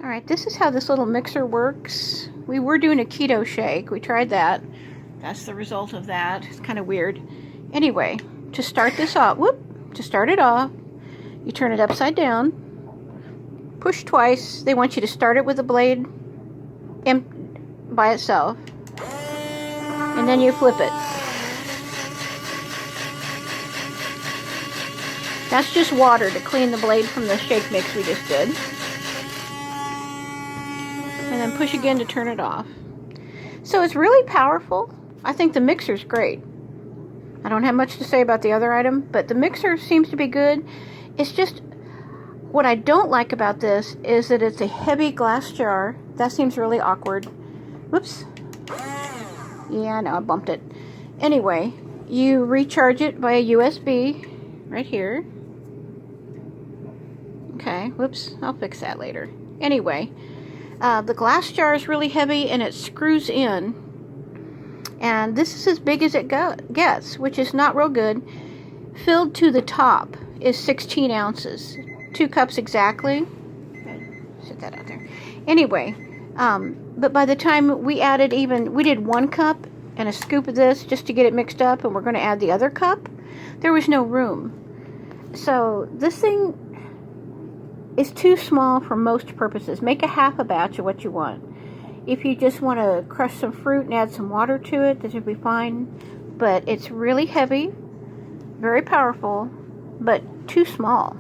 Alright, this is how this little mixer works. We were doing a keto shake. We tried that. That's the result of that. It's kind of weird. Anyway, to start this off, to start it off, you turn it upside down, push twice. They want you to start it with the blade by itself, and then you flip it. That's just water to clean the blade from the shake mix we just did. And then push again to turn it off. So it's really powerful. I think the mixer's great. I don't have much to say about the other item, but the mixer seems to be good. It's just, what I don't like about this is that it's a heavy glass jar. That seems really awkward. Whoops. Yeah, I know, I bumped it. Anyway, you recharge it via USB right here. Okay, whoops, I'll fix that later. Anyway, the glass jar is really heavy and it screws in. And this is as big as it gets, which is not real good. Filled to the top is 16 ounces. 2 cups exactly. Set that out there. Anyway, but by the time we added we did 1 cup and a scoop of this just to get it mixed up, and we're going to add the other cup, there was no room. So this thing is too small for most purposes. Make a half a batch of what you want. If you just want to crush some fruit and add some water to it, this would be fine. But it's really heavy, very powerful, but too small.